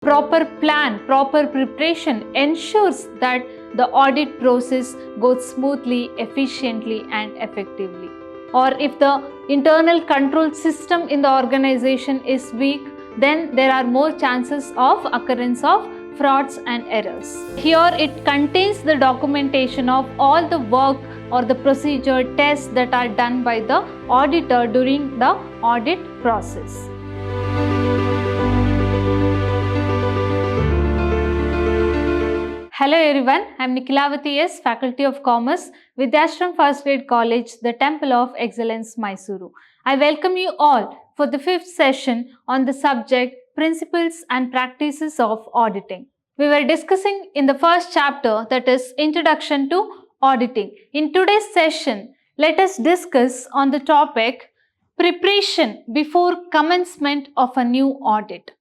Proper plan, proper preparation ensures that the audit process goes smoothly, efficiently and effectively. Or if the internal control system in the organization is weak, then there are more chances of occurrence of frauds and errors. Here it contains the documentation of all the work or the procedure tests that are done by the auditor during the audit process. Hello everyone, I am Nikhilavati S, Faculty of Commerce, Vidhyaashram First Grade College, the Temple of Excellence, MYSURU. I welcome you all for the 5th session on the subject Principles and Practices of Auditing. We were discussing in the first chapter, that is Introduction to Auditing. In today's session, let us discuss on the topic Preparation before commencement of a new audit.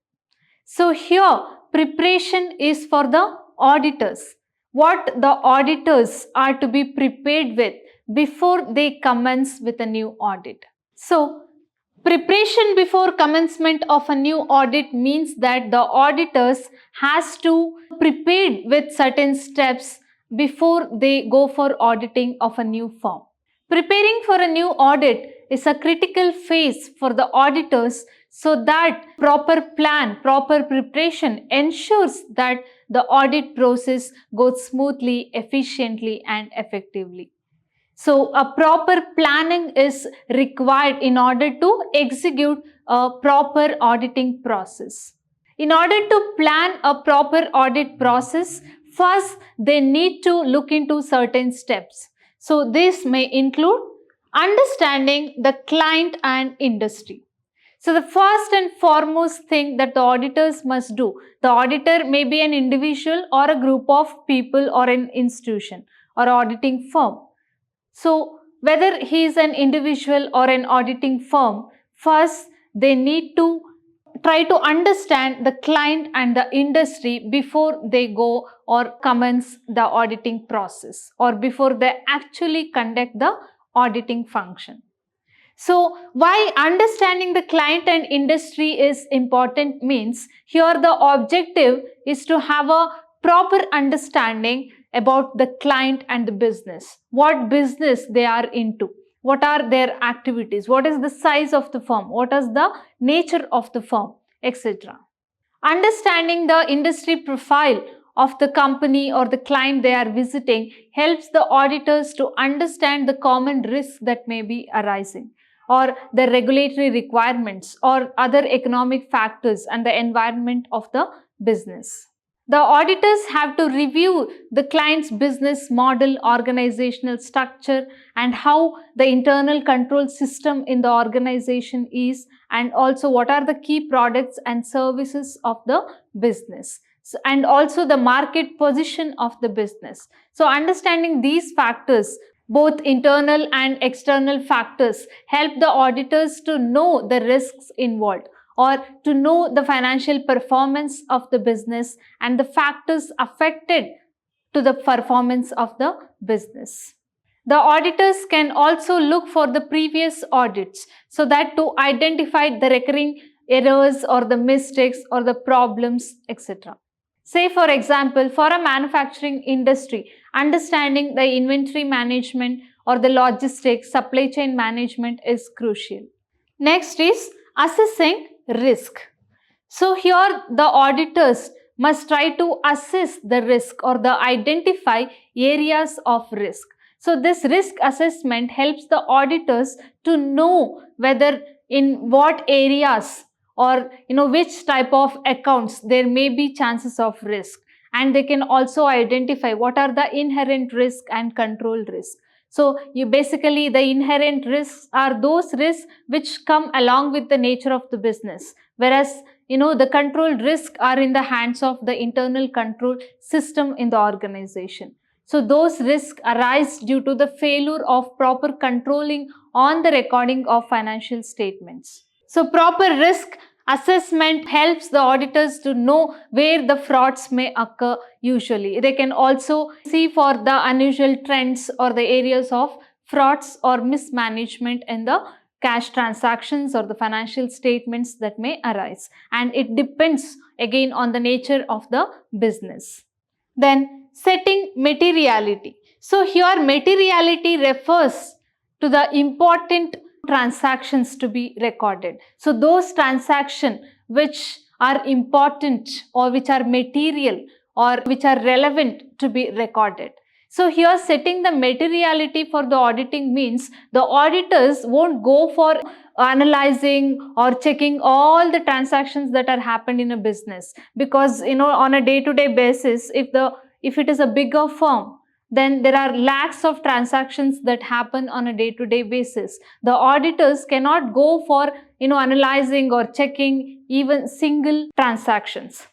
So here, preparation is for the auditors. What the auditors are to be prepared with before they commence with a new audit. So, preparation before commencement of a new audit means that the auditors has to prepare with certain steps before they go for auditing of a new firm. Preparing for a new audit is a critical phase for the auditors so that proper plan, proper preparation ensures that the audit process goes smoothly, efficiently and effectively. So a proper planning is required in order to execute a proper auditing process. In order to plan a proper audit process, first they need to look into certain steps. So this may include understanding the client and industry. So the first and foremost thing that the auditors must do, the auditor may be an individual or a group of people or an institution or auditing firm. So whether he is an individual or an auditing firm, first they need to try to understand the client and the industry before they go or commence the auditing process or before they actually conduct the auditing function. So why understanding the client and industry is important means here the objective is to have a proper understanding about the client and the business. What business they are into, what are their activities, what is the size of the firm, what is the nature of the firm, etc. Understanding the industry profile of the company or the client they are visiting helps the auditors to understand the common risks that may be arising, or the regulatory requirements or other economic factors and the environment of the business. The auditors have to review the client's business model, organizational structure and how the internal control system in the organization is, and also what are the key products and services of the business. And also the market position of the business. So understanding these factors, both internal and external factors, help the auditors to know the risks involved or to know the financial performance of the business and the factors affected to the performance of the business. The auditors can also look for the previous audits so that to identify the recurring errors or the mistakes or the problems, etc. Say for example, for a manufacturing industry, understanding the inventory management or the logistics, supply chain management is crucial. Next is assessing risk. So here the auditors must try to assess the risk or the identify areas of risk. So this risk assessment helps the auditors to know whether in what areas or which type of accounts there may be chances of risk, and they can also identify what are the inherent risk and control risk. So basically the inherent risks are those risks which come along with the nature of the business, whereas the control risks are in the hands of the internal control system in the organization. So those risks arise due to the failure of proper controlling on the recording of financial statements. So proper risk assessment helps the auditors to know where the frauds may occur usually. They can also see for the unusual trends or the areas of frauds or mismanagement in the cash transactions or the financial statements that may arise, and it depends again on the nature of the business. Then setting materiality. So here materiality refers to the important transactions to be recorded. So those transactions which are important or which are material or which are relevant to be recorded. So here setting the materiality for the auditing means the auditors won't go for analyzing or checking all the transactions that are happened in a business, because on a day-to-day basis, if it is a bigger firm, then there are lakhs of transactions that happen on a day-to-day basis. The auditors cannot go for analyzing or checking even single transactions.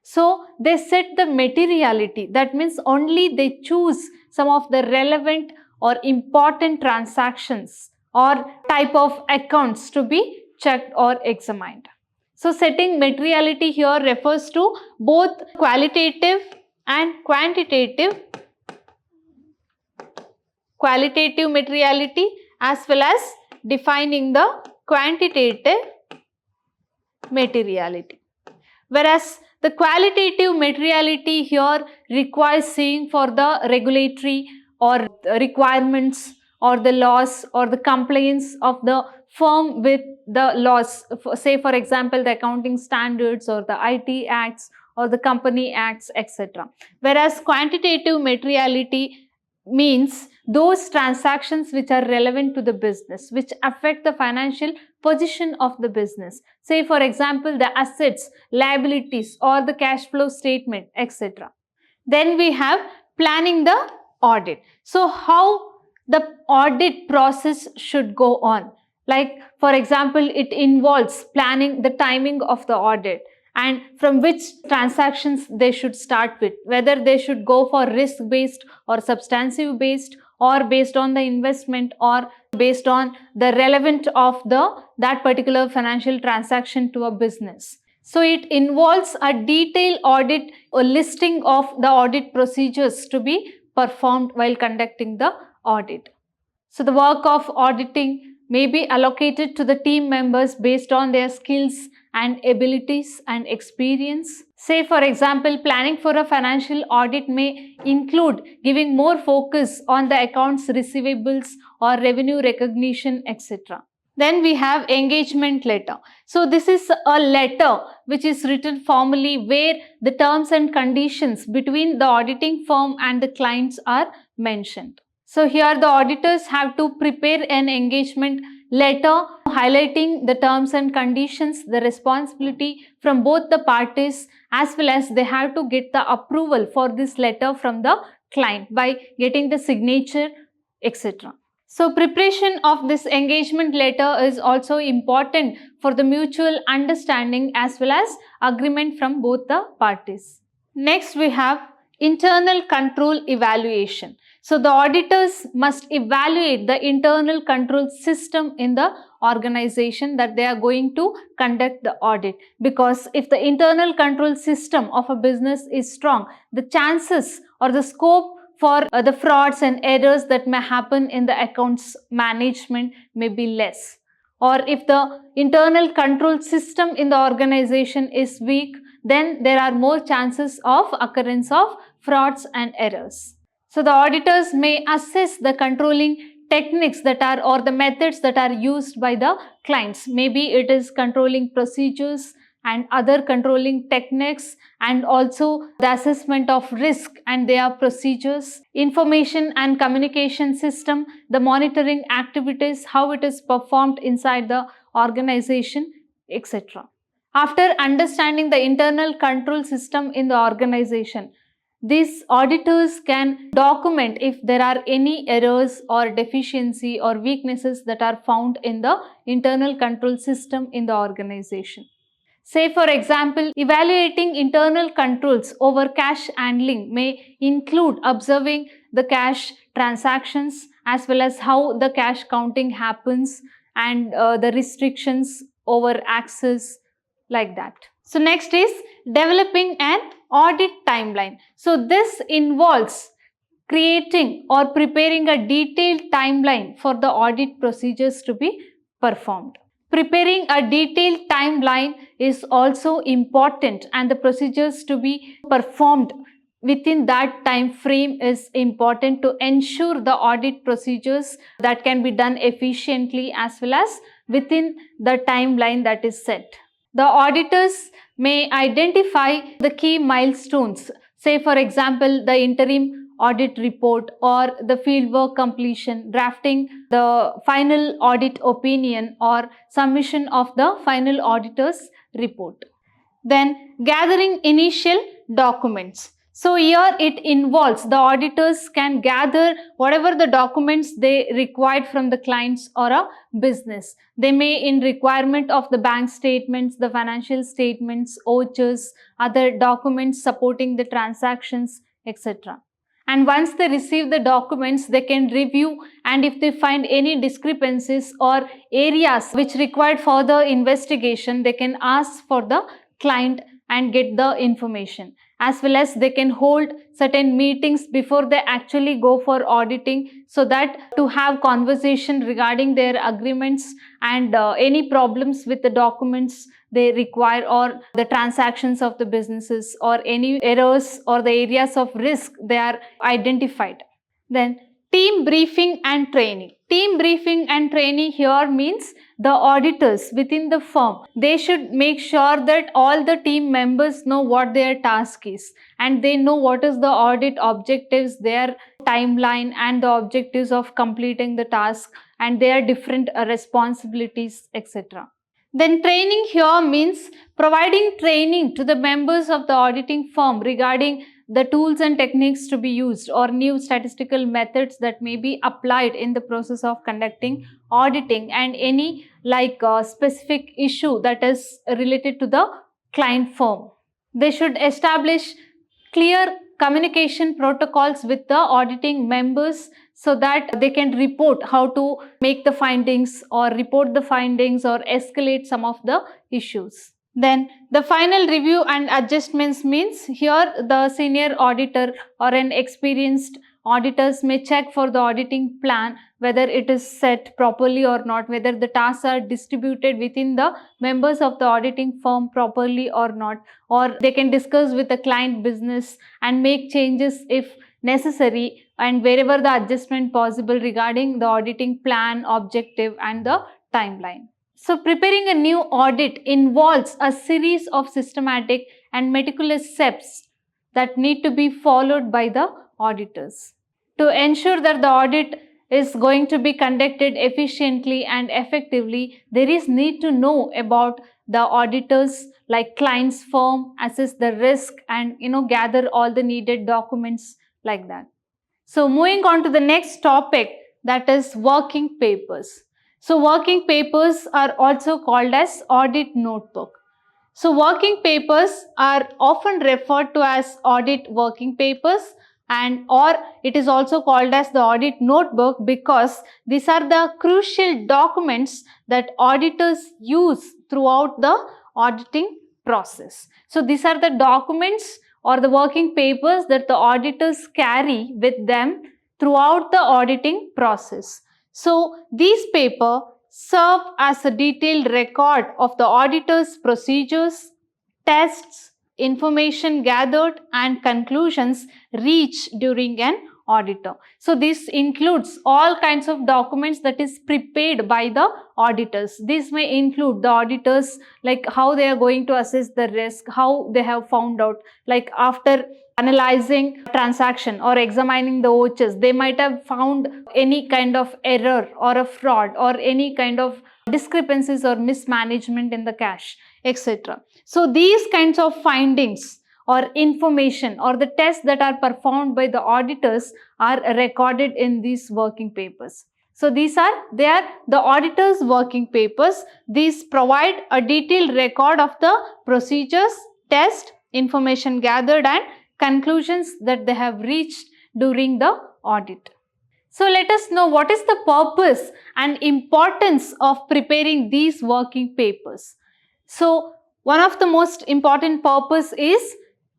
So they set the materiality. That means only they choose some of the relevant or important transactions or type of accounts to be checked or examined. So setting materiality here refers to both qualitative and qualitative materiality, as well as defining the quantitative materiality. Whereas the qualitative materiality here requires seeing for the regulatory or requirements or the laws or the compliance of the firm with the laws, say for example the accounting standards or the IT acts or the company acts, etc. Whereas quantitative materiality means those transactions which are relevant to the business, which affect the financial position of the business. Say for example the assets, liabilities or the cash flow statement, etc. Then we have planning the audit. So how the audit process should go on. Like for example, it involves planning the timing of the audit and from which transactions they should start with, whether they should go for risk based or substantive based, or based on the investment, or based on the relevant of that particular financial transaction to a business. So it involves a detailed audit, a listing of the audit procedures to be performed while conducting the audit. So the work of auditing may be allocated to the team members based on their skills and abilities and experience. Say for example, planning for a financial audit may include giving more focus on the accounts receivables or revenue recognition, etc. Then we have engagement letter. So this is a letter which is written formally where the terms and conditions between the auditing firm and the clients are mentioned. So here the auditors have to prepare an engagement letter highlighting the terms and conditions, the responsibility from both the parties, as well as they have to get the approval for this letter from the client by getting the signature, etc. So preparation of this engagement letter is also important for the mutual understanding as well as agreement from both the parties. Next we have internal control evaluation. So the auditors must evaluate the internal control system in the organization that they are going to conduct the audit, because if the internal control system of a business is strong, the chances or the scope for the frauds and errors that may happen in the accounts management may be less. Or if the internal control system in the organization is weak, then there are more chances of occurrence of frauds and errors. So the auditors may assess the controlling techniques that are, or the methods that are used by the clients. Maybe it is controlling procedures and other controlling techniques, and also the assessment of risk and their procedures, information and communication system, the monitoring activities, how it is performed inside the organization, etc. After understanding the internal control system in the organization, these auditors can document if there are any errors or deficiency or weaknesses that are found in the internal control system in the organization. Say for example, evaluating internal controls over cash handling may include observing the cash transactions as well as how the cash counting happens and the restrictions over access, like that. So next is developing an audit timeline. So this involves creating or preparing a detailed timeline for the audit procedures to be performed. Preparing a detailed timeline is also important, and the procedures to be performed within that time frame is important to ensure the audit procedures that can be done efficiently as well as within the timeline that is set. The auditors may identify the key milestones, say for example the interim audit report or the fieldwork completion, drafting the final audit opinion or submission of the final auditor's report. Then gathering initial documents. So here it involves the auditors can gather whatever the documents they required from the clients or a business. They may in requirement of the bank statements, the financial statements, vouchers, other documents supporting the transactions, etc. And once they receive the documents, they can review, and if they find any discrepancies or areas which required further investigation, they can ask for the client and get the information. As well as they can hold certain meetings before they actually go for auditing, so that to have conversation regarding their agreements and any problems with the documents they require or the transactions of the businesses or any errors or the areas of risk they are identified. Then team briefing and training. Team briefing and training here means the auditors within the firm, they should make sure that all the team members know what their task is and they know what is the audit objectives, their timeline and the objectives of completing the task and their different responsibilities, etc. Then training here means providing training to the members of the auditing firm regarding the tools and techniques to be used or new statistical methods that may be applied in the process of conducting auditing and any specific issue that is related to the client firm. They should establish clear communication protocols with the auditing members so that they can report how to make the findings or report the findings or escalate some of the issues. Then the final review and adjustments means here the senior auditor or an experienced auditors may check for the auditing plan whether it is set properly or not, whether the tasks are distributed within the members of the auditing firm properly or not, or they can discuss with the client business and make changes if necessary and wherever the adjustment possible regarding the auditing plan, objective and the timeline. So preparing a new audit involves a series of systematic and meticulous steps that need to be followed by the auditors. To ensure that the audit is going to be conducted efficiently and effectively, there is need to know about the auditors like client's firm, assess the risk and gather all the needed documents like that. So moving on to the next topic, that is working papers. So working papers are also called as audit notebook. So working papers are often referred to as audit working papers or it is also called as the audit notebook because these are the crucial documents that auditors use throughout the auditing process. So these are the documents or the working papers that the auditors carry with them throughout the auditing process. So these papers serve as a detailed record of the auditor's procedures, tests, information gathered and conclusions reached during an auditor. So this includes all kinds of documents that is prepared by the auditors. This may include the auditors like how they are going to assess the risk, how they have found out, like after analyzing transaction or examining the vouchers, they might have found any kind of error or a fraud or any kind of discrepancies or mismanagement in the cash, etc. So these kinds of findings or information or the tests that are performed by the auditors are recorded in these working papers. So they are the auditor's working papers. These provide a detailed record of the procedures, tests, information gathered and conclusions that they have reached during the audit. So let us know what is the purpose and importance of preparing these working papers. So one of the most important purpose is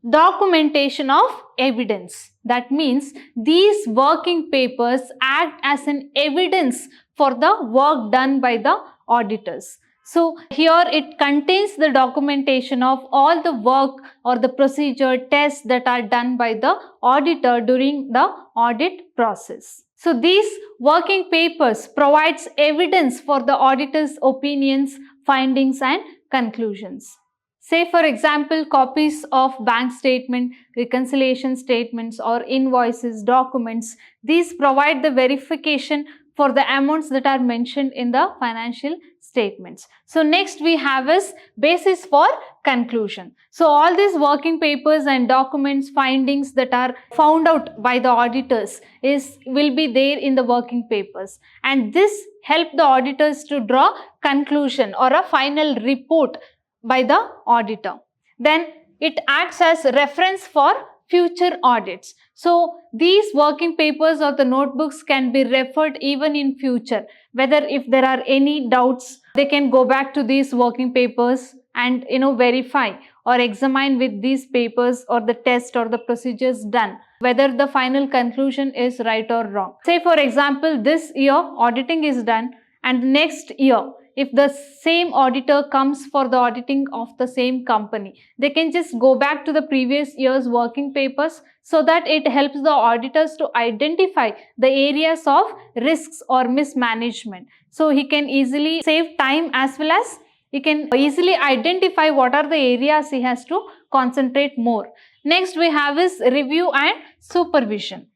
documentation of evidence. That means these working papers act as an evidence for the work done by the auditors. So here it contains the documentation of all the work or the procedure tests that are done by the auditor during the audit process. So these working papers provides evidence for the auditor's opinions, findings and conclusions. Say for example, copies of bank statement, reconciliation statements or invoices, documents. These provide the verification for the amounts that are mentioned in the financial statements. So next we have is basis for conclusion. So all these working papers and documents, findings that are found out by the auditors will be there in the working papers, and this help the auditors to draw conclusion or a final report by the auditor. Then it acts as reference for future audits. So these working papers or the notebooks can be referred even in future. Whether if there are any doubts, they can go back to these working papers and verify or examine with these papers or the test or the procedures done, whether the final conclusion is right or wrong. Say for example, this year auditing is done, and next year if the same auditor comes for the auditing of the same company, they can just go back to the previous year's working papers, so that it helps the auditors to identify the areas of risks or mismanagement. So he can easily save time, as well as he can easily identify what are the areas he has to concentrate more. Next we have is review and supervision.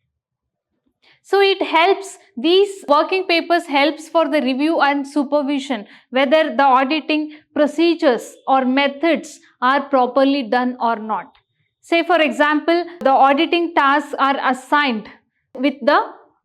So it helps, these working papers helps for the review and supervision, whether the auditing procedures or methods are properly done or not. Say for example, the auditing tasks are assigned with the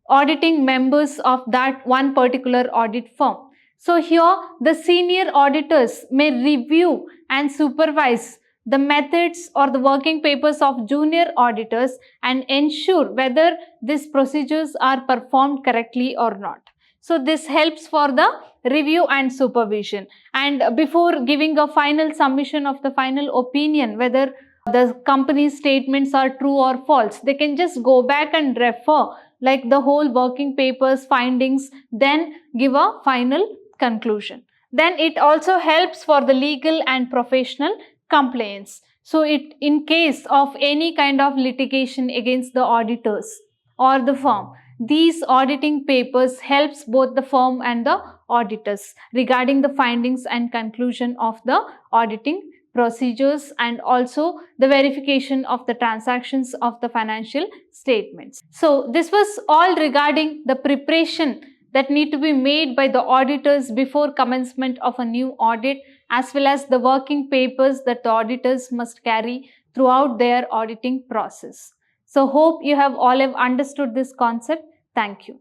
auditing members of that one particular audit firm. So here the senior auditors may review and supervise the methods or the working papers of junior auditors and ensure whether these procedures are performed correctly or not. So this helps for the review and supervision. And before giving a final submission of the final opinion, whether the company's statements are true or false, they can just go back and refer like the whole working papers, findings, then give a final conclusion. Then it also helps for the legal and professional complaints. So in case of any kind of litigation against the auditors or the firm, these auditing papers helps both the firm and the auditors regarding the findings and conclusion of the auditing procedures, and also the verification of the transactions of the financial statements. So this was all regarding the preparation that need to be made by the auditors before commencement of a new audit, as well as the working papers that the auditors must carry throughout their auditing process. So hope you have all have understood this concept. Thank you.